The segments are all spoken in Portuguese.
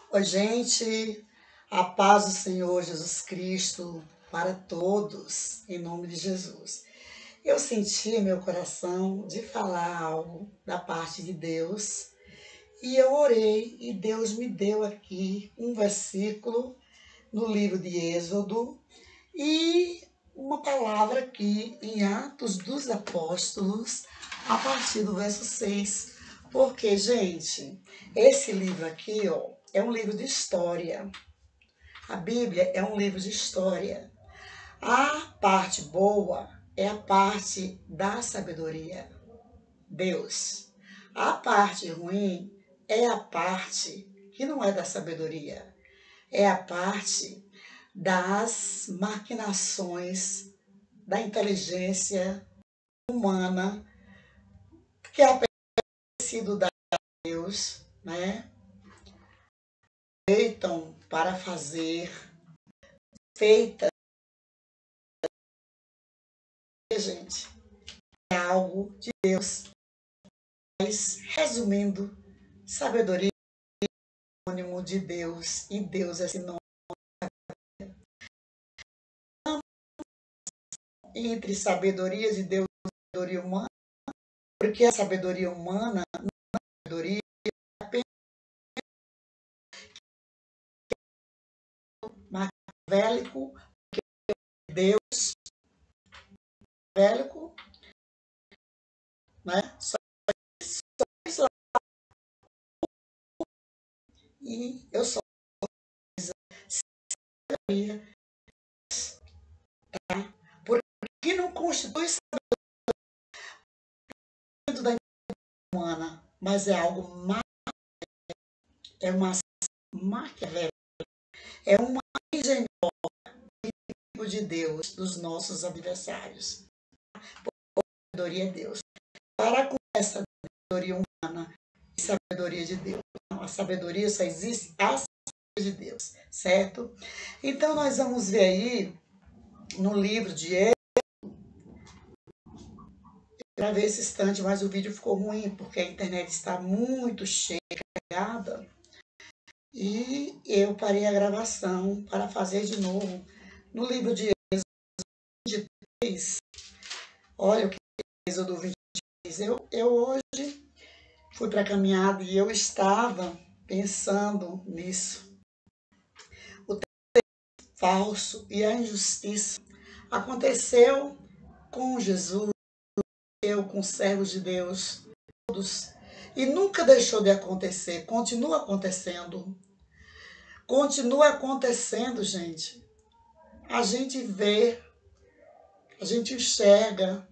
Oi, gente, a paz do Senhor Jesus Cristo para todos, em nome de Jesus. Eu senti em meu coração de falar algo da parte de Deus e eu orei e Deus me deu aqui um versículo no livro de Êxodo e uma palavra aqui em Atos dos Apóstolos, a partir do verso 6. Porque, gente, esse livro aqui, ó, é um livro de história. A Bíblia é um livro de história. A parte boa é a parte da sabedoria, Deus. A parte ruim é a parte que não é da sabedoria, é a parte das maquinações da inteligência humana, que é sido da Deus, né? Feitam para fazer, feita, gente, é algo de Deus. Mas, resumindo, sabedoria é sinônimo de Deus e Deus é sinônimo entre sabedoria de Deus e sabedoria humana, porque a sabedoria humana não é sabedoria apenas maquiavélico, Deus maquiavélico, né? Só isso e eu sou sabedoria, tá? Porque não constitui sabedoria da humana, mas é algo é uma maquiavélica, é uma engenhosa de Deus dos nossos adversários. A sabedoria é Deus. Para com essa sabedoria humana e sabedoria de Deus. Não, a sabedoria só existe a sabedoria de Deus, certo? Então nós vamos ver aí no livro de Êxodo, gravei esse instante, mas o vídeo ficou ruim porque a internet está muito cheia, carregada, e eu parei a gravação para fazer de novo. No livro de Êxodo 23, olha o que é Êxodo 23. Eu hoje fui para a caminhada e eu estava pensando nisso. O falso e a injustiça aconteceu com Jesus, com os servos de Deus, todos, e nunca deixou de acontecer, continua acontecendo, gente. A gente vê, a gente enxerga,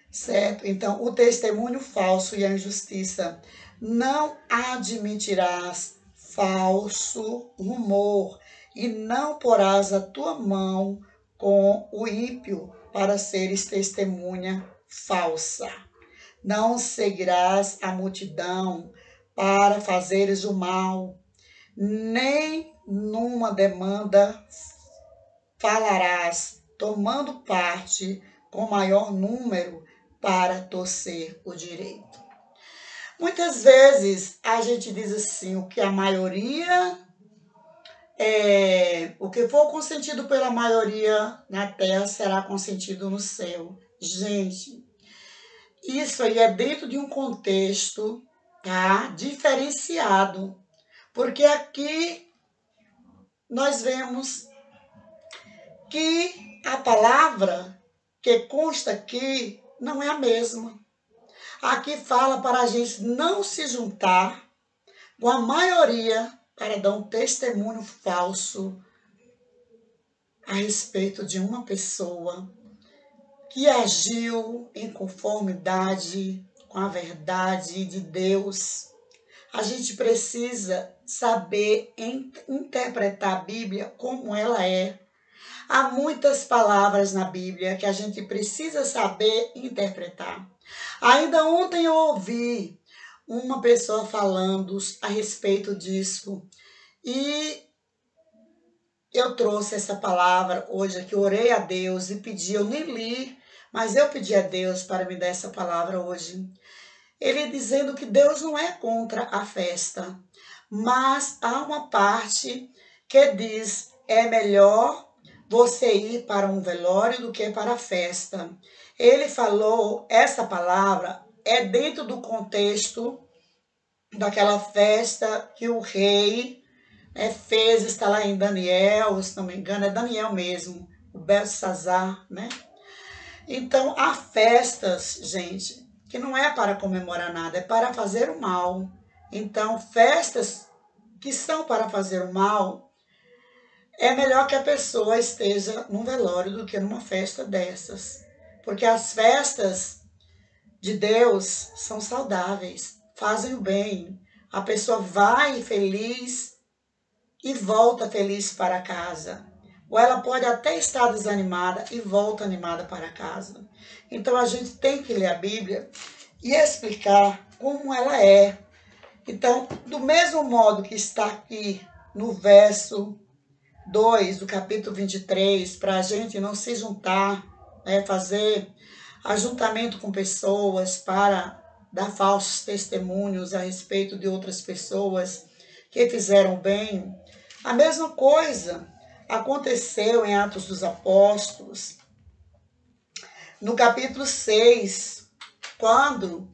certo? Então, o testemunho falso e a injustiça. Não admitirás falso rumor, e não porás a tua mão com o ímpio para seres testemunha falsa. Não seguirás a multidão para fazeres o mal, nem numa demanda falarás, tomando parte com maior número para torcer o direito. Muitas vezes a gente diz assim, o que a maioria o que for consentido pela maioria na terra será consentido no céu. Gente, isso aí é dentro de um contexto, tá, diferenciado, porque aqui nós vemos que a palavra que consta aqui não é a mesma. Aqui fala para a gente não se juntar com a maioria para dar um testemunho falso a respeito de uma pessoa que agiu em conformidade com a verdade de Deus. A gente precisa saber interpretar a Bíblia como ela é. Há muitas palavras na Bíblia que a gente precisa saber interpretar. Ainda ontem eu ouvi uma pessoa falando a respeito disso e eu trouxe essa palavra hoje aqui, orei a Deus e pedi, eu nem li, mas eu pedi a Deus para me dar essa palavra hoje. Ele dizendo que Deus não é contra a festa, Mas há uma parte que diz: é melhor você ir para um velório do que para a festa. Ele falou essa palavra dentro do contexto daquela festa que o rei fez, está lá em Daniel, se não me engano, é Daniel mesmo, o Belsazar, né? Então, há festas, gente, que não é para comemorar nada, é para fazer o mal. Então, festas que são para fazer o mal, é melhor que a pessoa esteja num velório do que numa festa dessas. Porque as festas de Deus são saudáveis, fazem o bem. A pessoa vai feliz e volta feliz para casa. Ou ela pode até estar desanimada e volta animada para casa. Então a gente tem que ler a Bíblia e explicar como ela é. Então, do mesmo modo que está aqui no verso 2 do capítulo 23, para a gente não se juntar, fazer ajuntamento com pessoas para dar falsos testemunhos a respeito de outras pessoas que fizeram bem. A mesma coisa aconteceu em Atos dos Apóstolos, no capítulo 6, quando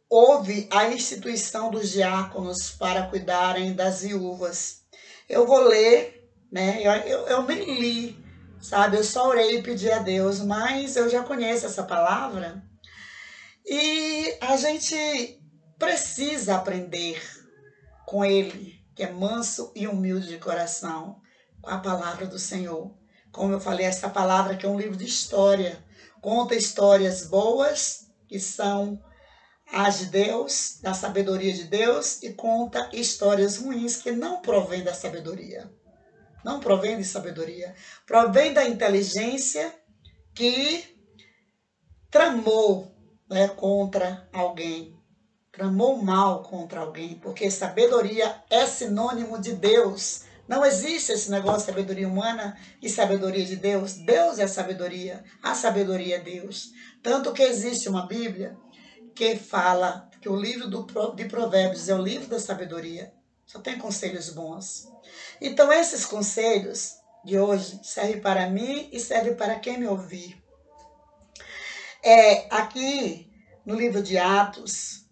houve a instituição dos diáconos para cuidarem das viúvas. Eu vou ler, né? Eu nem li, sabe? Eu só orei e pedi a Deus, mas eu já conheço essa palavra. E a gente precisa aprender com ele, que é manso e humilde de coração, com a palavra do Senhor. Como eu falei, essa palavra que é um livro de história, conta histórias boas, que são as de Deus, da sabedoria de Deus, e conta histórias ruins que não provém da sabedoria. Não provém de sabedoria. Provém da inteligência que tramou, contra alguém. Tramou mal contra alguém, porque sabedoria é sinônimo de Deus. Não existe esse negócio de sabedoria humana e sabedoria de Deus. Deus é sabedoria, a sabedoria é Deus. Tanto que existe uma Bíblia que fala que o livro de Provérbios é o livro da sabedoria. Só tem conselhos bons. Então, esses conselhos de hoje servem para mim e servem para quem me ouvir. Aqui no livro de Atos,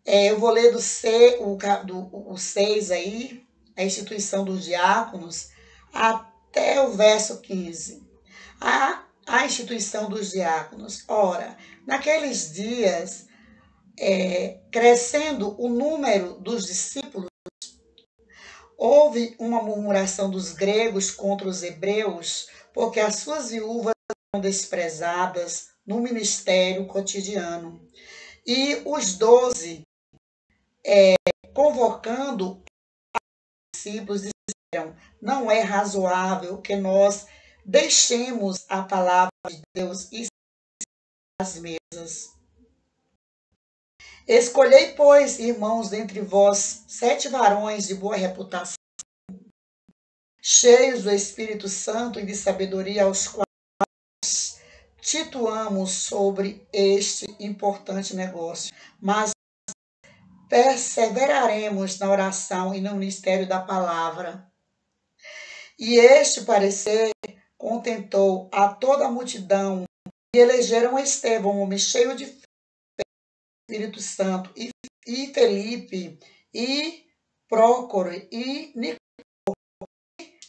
eu vou ler do 6 aí, a instituição dos diáconos, até o verso 15. A instituição dos diáconos. Ora, naqueles dias, crescendo o número dos discípulos, houve uma murmuração dos gregos contra os hebreus, porque as suas viúvas eram desprezadas no ministério cotidiano. E os 12, convocando os discípulos, disseram: não é razoável que nós deixemos a palavra de Deus e as mesas. Escolhei, pois, irmãos, dentre vós 7 varões de boa reputação, cheios do Espírito Santo e de sabedoria, aos quais tituamos sobre este importante negócio. Mas perseveraremos na oração e no ministério da palavra. E este parecer contentou a toda a multidão, e elegeram Estevão, homem cheio de Espírito Santo, e Felipe, e Prócoro, e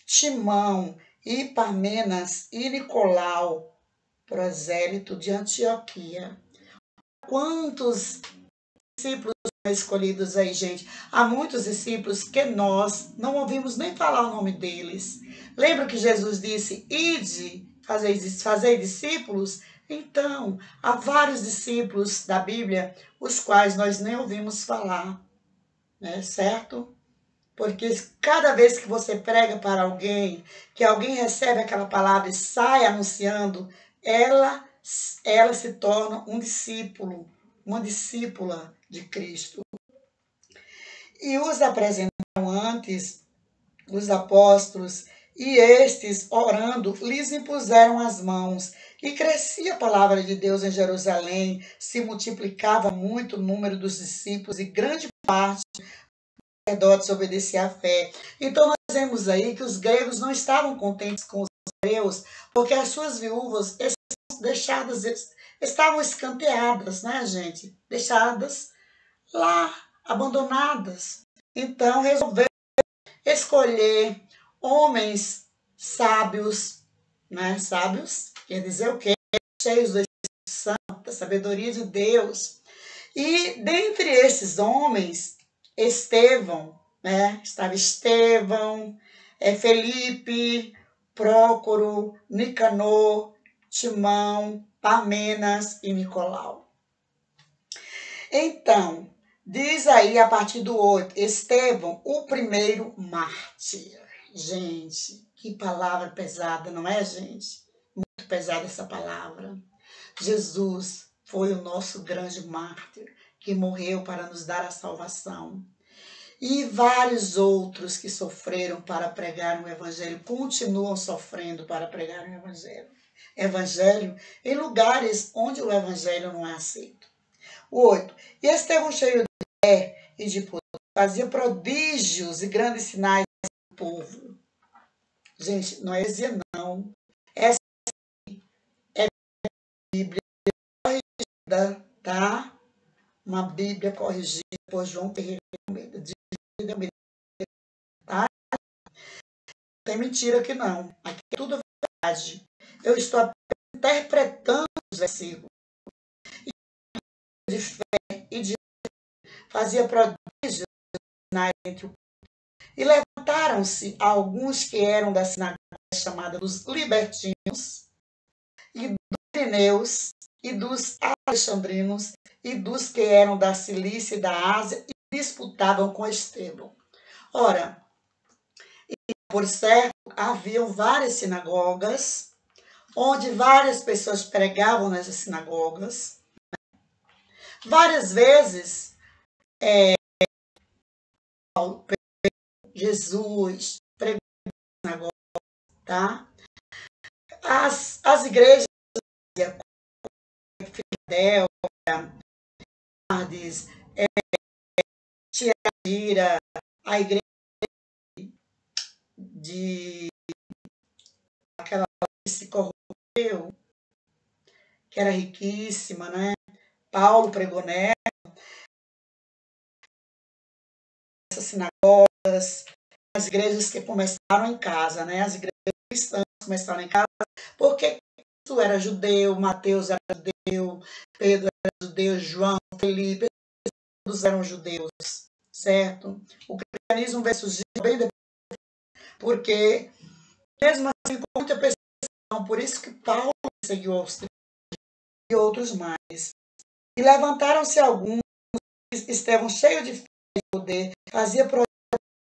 Timão, e Parmenas, e Nicolau, prosélito de Antioquia. Quantos discípulos são escolhidos aí, gente? Há muitos discípulos que nós não ouvimos nem falar o nome deles. Lembra que Jesus disse: ide, fazei discípulos? Então, há vários discípulos da Bíblia, os quais nós nem ouvimos falar, né? Certo? Porque cada vez que você prega para alguém, que alguém recebe aquela palavra e sai anunciando, ela se torna um discípulo, uma discípula de Cristo. E os apresentaram antes, os apóstolos, e estes, orando, lhes impuseram as mãos. E crescia a palavra de Deus em Jerusalém, se multiplicava muito o número dos discípulos, e grande parte, os sacerdotes obedeciam à fé. Então nós vemos aí que os gregos não estavam contentes com os hebreus, porque as suas viúvas deixadas, estavam escanteadas, né, gente? Deixadas lá, abandonadas. Então resolveram escolher homens sábios, né? Sábios quer dizer o quê? Cheios do Espírito Santo, da sabedoria de Deus. E dentre esses homens, Estevão, né? Estava Estevão, Felipe, Prócoro, Nicanor, Timão, Parmenas e Nicolau. Então, diz aí a partir do 8, Estevão, o primeiro mártir. Gente, que palavra pesada, não é, gente? Muito pesada essa palavra. Jesus foi o nosso grande mártir que morreu para nos dar a salvação. E vários outros que sofreram para pregar o Evangelho, continuam sofrendo para pregar o Evangelho. Evangelho em lugares onde o Evangelho não é aceito. O 8. E Estevão, cheio de fé e de poder, fazia prodígios e grandes sinais ao povo. Gente, não é heresia, não. Essa é a Bíblia corrigida, tá? Uma Bíblia corrigida por João Ferreira de Almeida, tá? Não tem mentira aqui, não. Aqui é tudo verdade. Eu estou interpretando os versículos. De fé e de fazia prodígios entre o povo. E levantaram-se alguns que eram da sinagoga chamada dos libertinos, e dos Ireneus, e dos alexandrinos, e dos que eram da Cilícia e da Ásia, e disputavam com Estevão. Ora, por certo, haviam várias sinagogas, onde várias pessoas pregavam nessas sinagogas. Várias vezes, Jesus pregou na sinagoga, tá? As igrejas, Filadélfia, Sardes, Tiatira, a igreja de aquela que se corrompeu, que era riquíssima, né? Paulo pregou nessas sinagogas, as igrejas que começaram em casa, né? As igrejas cristãs começaram em casa, porque Cristo era judeu, Mateus era judeu, Pedro era judeu, João, Felipe, todos eram judeus, certo? O cristianismo veio surgir bem depois, porque mesmo assim com muita perseguição, por isso que Paulo perseguiu os e outros mais. E levantaram-se alguns, Estevão cheio de fé e poder, fazia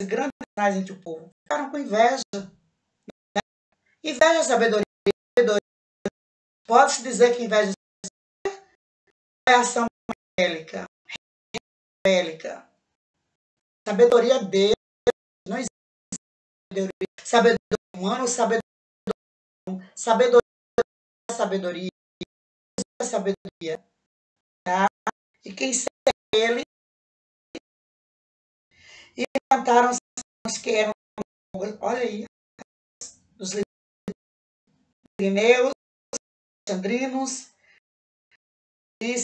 grandes sinais entre o povo. Ficaram com inveja. Né? Inveja, sabedoria. Pode-se dizer que inveja é ação bélica. Sabedoria dele não existe. Sabedoria humana ou sabedoria. Sabedoria. Tá? E quem segue ele, e levantaram-se os que eram, olha aí, os Ireneus, Alexandrinos,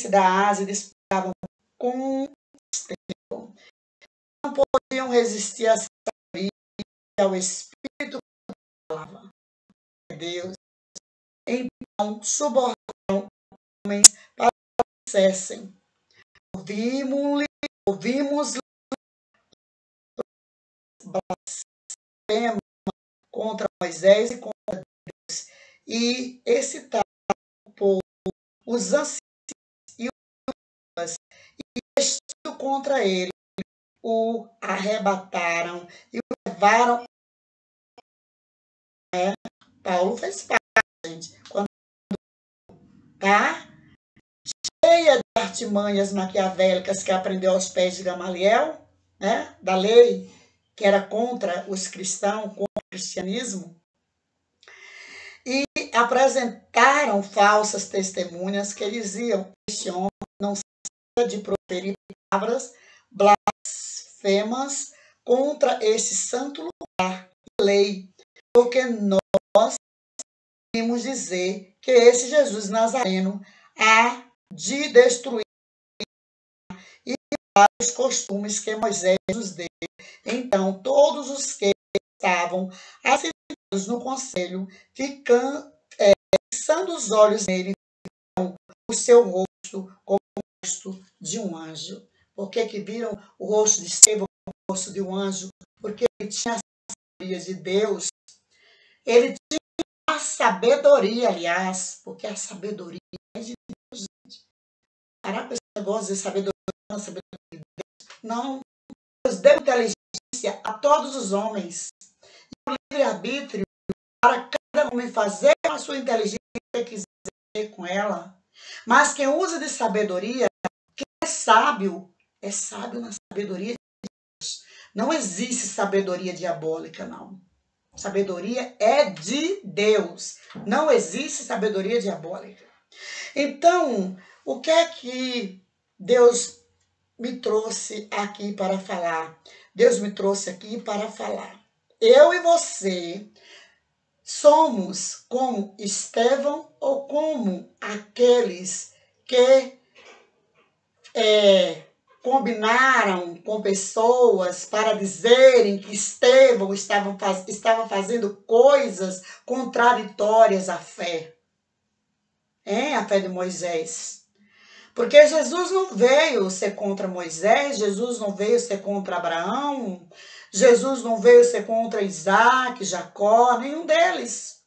da Ásia, disputavam com Estevão. Não podiam resistir à sabedoria e ao Espírito que falava. Deus. Então subornaram homens para que dissessem: ouvimos blasfema contra Moisés e contra Deus, e excitaram o povo, os anciãos e os e vestindo contra ele, o arrebataram e o levaram. Paulo fez parte, gente, quando tá cheia de artimanhas maquiavélicas que aprendeu aos pés de Gamaliel, né, da lei, que era contra os cristãos, contra o cristianismo, e apresentaram falsas testemunhas que diziam: este homem não cessa de proferir palavras blasfemas blasfemas contra este santo lugar e lei, porque nós podemos dizer que esse Jesus Nazareno há de destruir os costumes que Moisés nos deu. Então, todos os que estavam assentados no conselho, fixando os olhos nele, o seu rosto como o rosto de um anjo. Por que viram o rosto de Estevão como o rosto de um anjo? Porque ele tinha a sabedoria de Deus. Ele tinha a sabedoria, aliás, porque a sabedoria é de Deus, gente. Parar com esse negócio de sabedoria, de Deus. Não. Deus deu inteligência a todos os homens. E o livre-arbítrio para cada homem fazer a sua inteligência que quiser com ela. Mas quem usa de sabedoria, quem é sábio na sabedoria de Deus. Não existe sabedoria diabólica, não. Sabedoria é de Deus. Não existe sabedoria diabólica. Então, o que é que Deus me trouxe aqui para falar? Deus me trouxe aqui para falar. Eu e você somos como Estevão ou como aqueles que combinaram com pessoas para dizerem que Estevão estava fazendo coisas contraditórias à fé. A fé de Moisés. Porque Jesus não veio ser contra Moisés, Jesus não veio ser contra Abraão, Jesus não veio ser contra Isaac, Jacó, nenhum deles.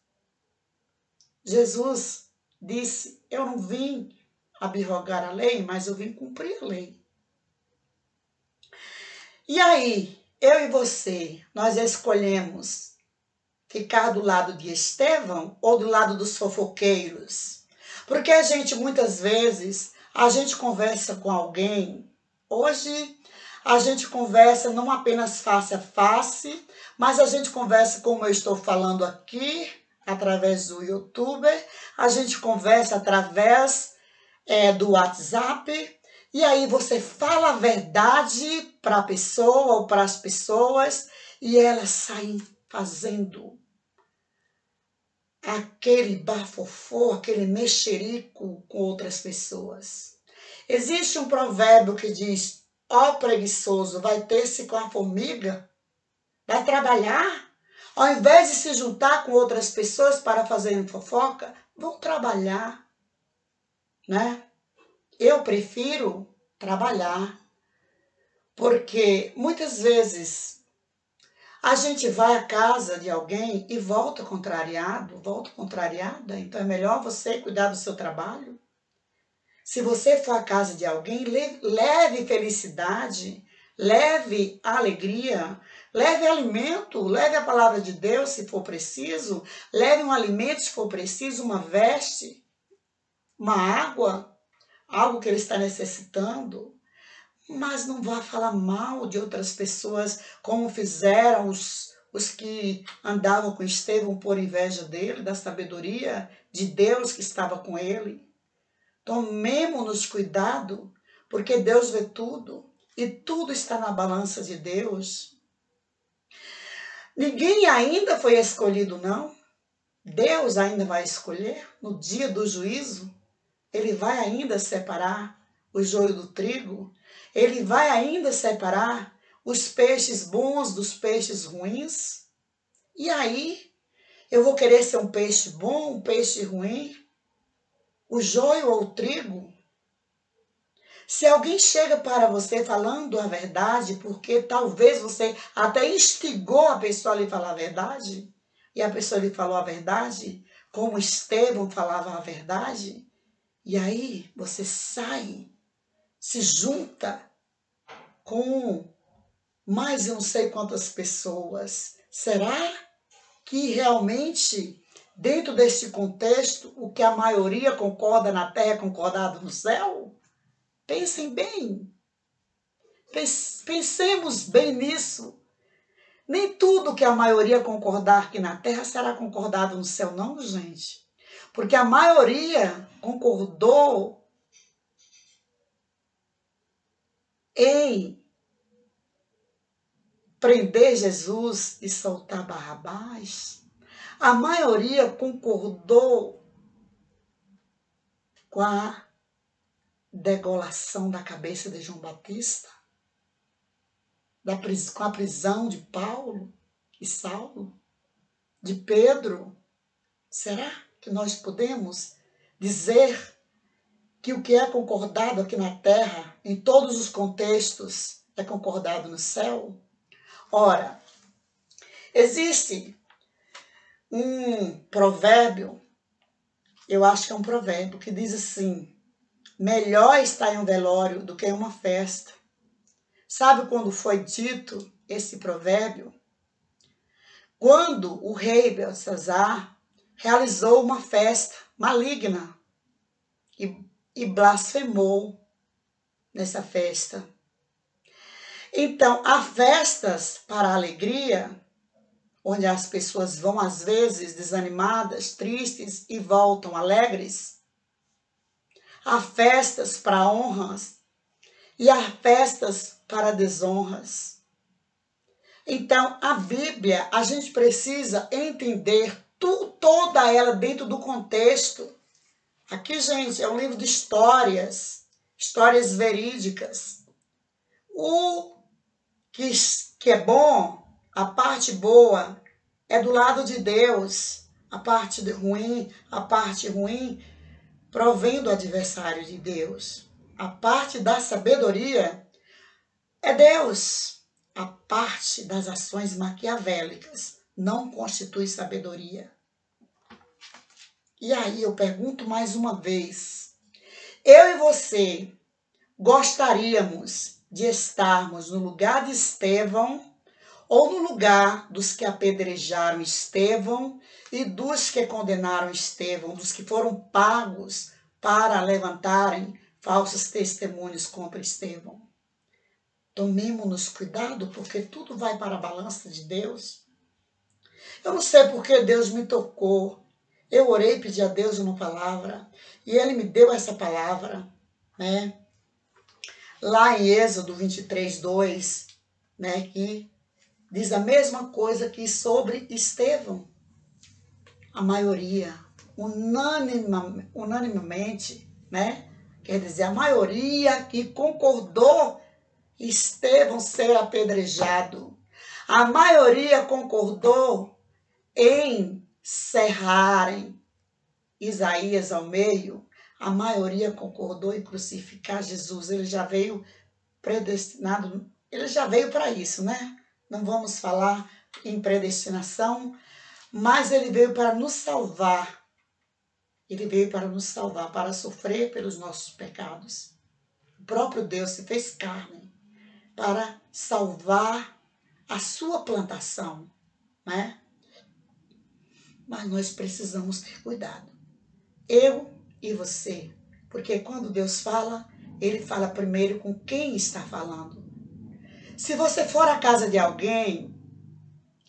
Jesus disse, eu não vim abrogar a lei, mas eu vim cumprir a lei. E aí, eu e você, nós escolhemos ficar do lado de Estevão ou do lado dos fofoqueiros? Porque a gente, muitas vezes, a gente conversa com alguém. Hoje, a gente conversa não apenas face a face, mas a gente conversa como eu estou falando aqui, através do YouTube, a gente conversa através do WhatsApp, e aí você fala a verdade para a pessoa ou para as pessoas, e elas saem fazendo aquele bafofô, aquele mexerico com outras pessoas. Existe um provérbio que diz, ó preguiçoso, vai ter-se com a formiga? Vai trabalhar? Ao invés de se juntar com outras pessoas para fazerem fofoca, vão trabalhar, né? Eu prefiro trabalhar, porque muitas vezes a gente vai à casa de alguém e volta contrariado, volta contrariada, então é melhor você cuidar do seu trabalho. Se você for à casa de alguém, leve felicidade, leve alegria, leve alimento, leve a palavra de Deus se for preciso, leve um alimento se for preciso, uma veste, uma água, algo que ele está necessitando. Mas não vá falar mal de outras pessoas, como fizeram os que andavam com Estevão por inveja dele, da sabedoria de Deus que estava com ele. Tomemos-nos cuidado, porque Deus vê tudo e tudo está na balança de Deus. Ninguém ainda foi escolhido, não. Deus ainda vai escolher no dia do juízo. Ele vai ainda separar o joio do trigo. Ele vai ainda separar os peixes bons dos peixes ruins. E aí, eu vou querer ser um peixe bom, um peixe ruim? O joio ou o trigo? Se alguém chega para você falando a verdade, porque talvez você até instigou a pessoa a lhe falar a verdade, e a pessoa lhe falou a verdade, como Estevão falava a verdade, e aí você sai, se junta com mais eu não sei quantas pessoas. Será que realmente, dentro deste contexto, o que a maioria concorda na terra é concordado no céu? Pensem bem. Pensemos bem nisso. Nem tudo que a maioria concordar aqui na terra será concordado no céu, não, gente. Porque a maioria concordou em prender Jesus e soltar Barrabás, a maioria concordou com a degolação da cabeça de João Batista, com a prisão de Paulo e Saulo, de Pedro. Será que nós podemos dizer que o que é concordado aqui na terra, em todos os contextos, é concordado no céu? Ora, existe um provérbio, eu acho que é um provérbio, que diz assim: melhor estar em um velório do que em uma festa. Sabe quando foi dito esse provérbio? Quando o rei Belsazar realizou uma festa maligna e blasfemou nessa festa. Então, há festas para a alegria, onde as pessoas vão às vezes desanimadas, tristes e voltam alegres. Há festas para honras e há festas para desonras. Então, a Bíblia, a gente precisa entender toda ela dentro do contexto. Aqui, gente, é um livro de histórias, histórias verídicas. O que é bom, a parte boa, é do lado de Deus. A parte ruim provém do adversário de Deus. A parte da sabedoria é Deus. A parte das ações maquiavélicas não constitui sabedoria. E aí eu pergunto mais uma vez: eu e você gostaríamos de estarmos no lugar de Estevão ou no lugar dos que apedrejaram Estevão e dos que condenaram Estevão, dos que foram pagos para levantarem falsos testemunhos contra Estevão? Tomemos-nos cuidado, porque tudo vai para a balança de Deus. Eu não sei porque Deus me tocou. Eu orei, pedi a Deus uma palavra, e Ele me deu essa palavra, né? Lá em Êxodo 23:2, né, que diz a mesma coisa que sobre Estevão. A maioria, unanimemente, né? Quer dizer, a maioria que concordou Estevão ser apedrejado. A maioria concordou em cerrarem Isaías ao meio. A maioria concordou em crucificar Jesus. Ele já veio predestinado, ele já veio para isso, né? Não vamos falar em predestinação, mas ele veio para nos salvar. Ele veio para nos salvar, para sofrer pelos nossos pecados. O próprio Deus se fez carne para salvar a sua plantação, né? Mas nós precisamos ter cuidado. Eu e você. Porque quando Deus fala, Ele fala primeiro com quem está falando. Se você for à casa de alguém,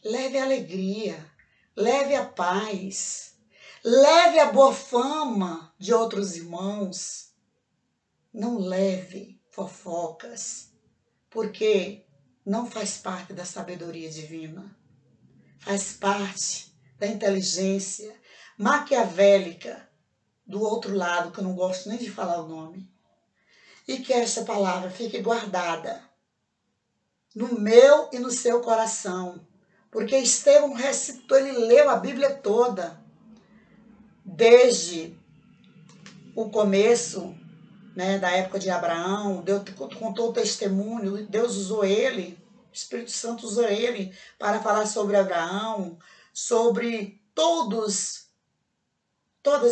leve a alegria, leve a paz, leve a boa fama de outros irmãos. Não leve fofocas, porque não faz parte da sabedoria divina. Faz parte da inteligência maquiavélica do outro lado, que eu não gosto nem de falar o nome. E que essa palavra fique guardada no meu e no seu coração. Porque Estevão recitou, ele leu a Bíblia toda, desde o começo, né, da época de Abraão. Deus contou o testemunho, Deus usou ele, o Espírito Santo usou ele para falar sobre Abraão, sobre todas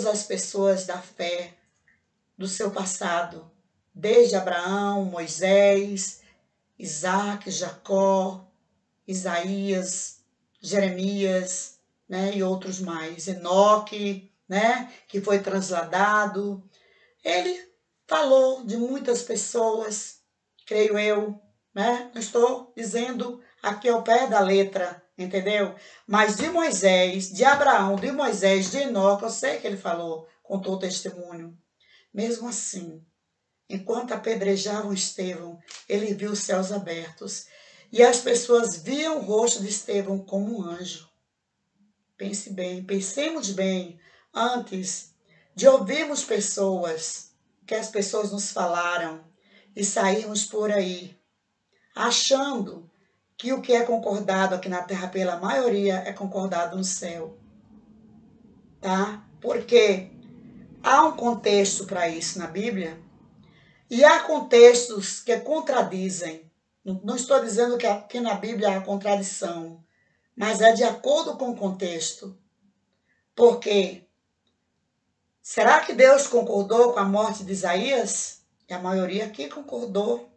as pessoas da fé do seu passado, desde Abraão, Moisés, Isaac, Jacó, Isaías, Jeremias, né, e outros mais, Enoque, né, que foi transladado. Ele falou de muitas pessoas, creio eu, né? Não estou dizendo aqui ao pé da letra, entendeu? Mas de Moisés, de Abraão, de Moisés, de Enoque, eu sei que ele falou, contou o testemunho. Mesmo assim, enquanto apedrejavam Estevão, ele viu os céus abertos. E as pessoas viam o rosto de Estevão como um anjo. Pense bem, pensemos bem antes de ouvirmos pessoas, que as pessoas nos falaram e sairmos por aí achando que o que é concordado aqui na Terra pela maioria é concordado no céu, tá? Porque há um contexto para isso na Bíblia e há contextos que contradizem. Não estou dizendo que aqui na Bíblia há contradição, mas é de acordo com o contexto. Porque será que Deus concordou com a morte de Isaías? E a maioria aqui concordou.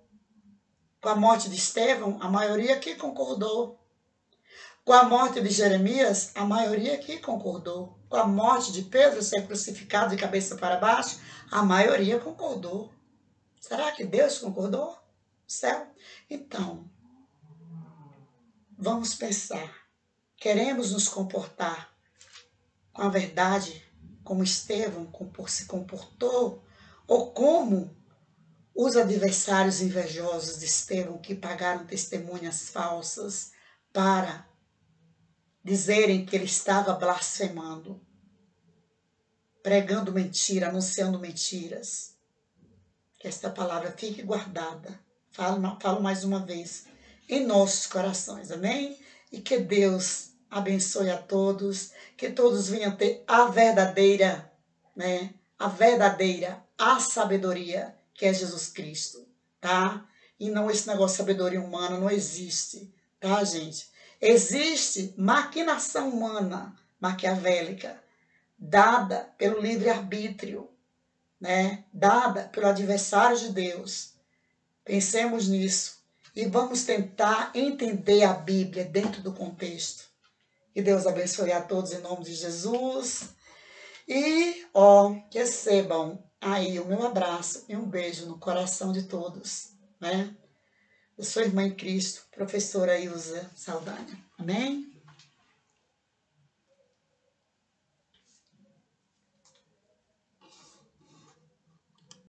Com a morte de Estevão, a maioria aqui concordou. Com a morte de Jeremias, a maioria aqui concordou. Com a morte de Pedro ser crucificado de cabeça para baixo, a maioria concordou. Será que Deus concordou? Céu? Então, vamos pensar. Queremos nos comportar com a verdade, como Estevão se comportou, ou como os adversários invejosos de Estevão, que pagaram testemunhas falsas para dizerem que ele estava blasfemando, pregando mentira, anunciando mentiras. Que esta palavra fique guardada. Falo mais uma vez em nossos corações, amém? E que Deus abençoe a todos, que todos venham ter a verdadeira, né? A sabedoria, que é Jesus Cristo, tá? E não esse negócio de sabedoria humana, não existe, tá, gente? Existe maquinação humana, maquiavélica, dada pelo livre-arbítrio, né? Dada pelo adversário de Deus. Pensemos nisso e vamos tentar entender a Bíblia dentro do contexto. Que Deus abençoe a todos em nome de Jesus. E, recebam aí o meu abraço e um beijo no coração de todos, né? Eu sou irmã em Cristo, professora Ilza Saldanha. Amém?